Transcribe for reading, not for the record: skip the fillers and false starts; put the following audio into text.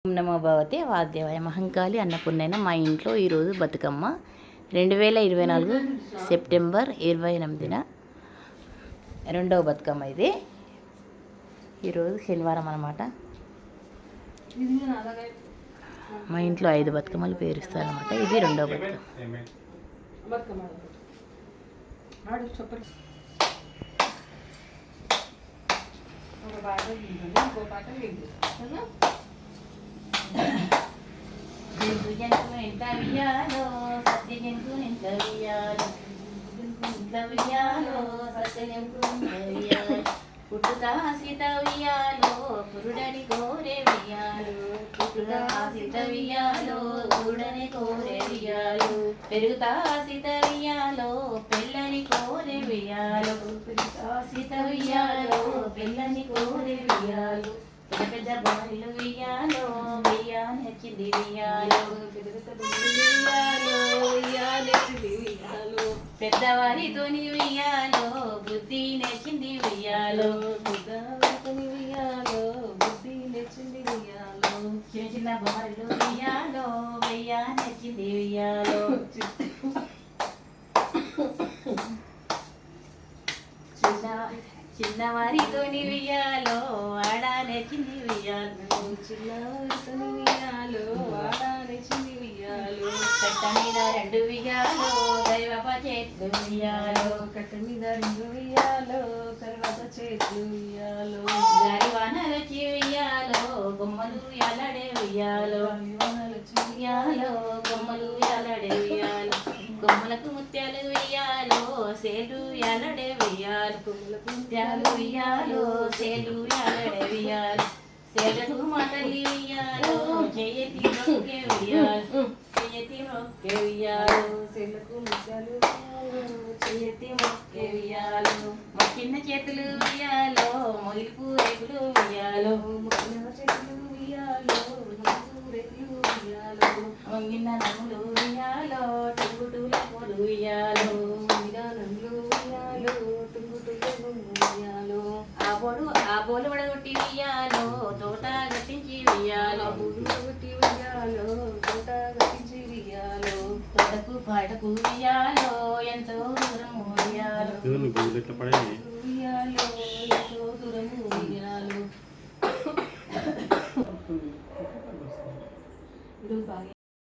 ఓం నమో భగవతే వాద్యవాయ మహంకాళి అన్నపూర్ణైన మా ఇంట్లో ఈరోజు బతుకమ్మ 2024 సెప్టెంబర్ 28న రెండవ బతుకమ్మ. ఇది ఈరోజు శనివారం అన్నమాట. మా ఇంట్లో 5 బతుకమ్మలు పేరుస్తారన్నమాట. ఇది రెండవ బతుకమ్మ. జంతు ఎంత వియ్యాలో సత్య జంతు ఎంత వియ్యాలో ఇంత వియ్యాలో సత్య జంతు ఎంత వియ్యాలో పుట్టుతా సీత వియ్యాలో పురుడని కోరే వియ్యాలో పుట్టుతా సీత వియ్యాలో పురుడని కోరే వియ్యాలో పెరుగుతా సీత వియ్యాలో పెళ్ళని కోరే వియ్యాలో పెరుగుతా సీత వియ్యాలో పెళ్ళని కోరే వియ్యాలో పెద్ద బాయిలు వియ్యాలో వెయ్యానొచ్చింది వియ్యాలో పెద్దవారితోని వియ్యాలో బుద్ధి నెచ్చింది వియ్యాలో పెద్దవారితోని వియ్యాలో బుద్ధి నెచ్చింది వియ్యాలో చిన్న చిన్న బాయిలు వియ్యాలో వెయ్యానొచ్చింది వియ్యాలో చిన్నవారితోని వియ్యాలో ఆడాలెచ్చింది వియ్యాలో చిన్నవారితోని వియ్యాలో ఆడాలెచ్చింది వియ్యాలో కట్ట మీద 2 వియ్యాలో దైవప చేతులు వియ్యాలో కట్ట మీద 2 వియ్యాలో తర్వాత చేతులు వియ్యాలో గారి వానలొచ్చి వియ్యాలో బొమ్మలు ఎలాడే వియ్యాలో వానలొచ్చి వియ్యాలో బొమ్మలు ఎలాడే వియ్యాలో కొమ్మలకు ముత్యాలు వియ్యాలో సేలు ఎలడే వియ్యాలు కొమ్మలకు ముత్యాలు వియ్యాలో సేలు ఎలడే వియ్యాలు సేలకు మాటలి వియ్యాలో చేయతి మొక్కే వియ్యాలు చేయతి మొక్కే వియ్యాలు సేలకు ముత్యాలు చేయతి మొక్కే వియ్యాలు మొక్కిన చేతులు వియ్యాలో మొలిపు రేకులు వియ్యాలో మొక్కిన చేతులు వియ్యాలో రేకులు వియ్యాలో వంగిన నమ్ములు వియ్యాలో టుంగుటూల పొడు వియ్యాలో విధానంలో వియ్యాలో టుంగుటూల వియ్యాలో ఆ బోలు వడగొట్టి వియ్యాలో తోట గట్టించి వియ్యాలో గొట్టి వియ్యాలో తోట గట్టించి వియ్యాలో తోటకు పాటకు వియ్యాలో ఎంతో దూరము వియ్యాలో వియ్యాలో ఎంతో దూరము వియ్యాలో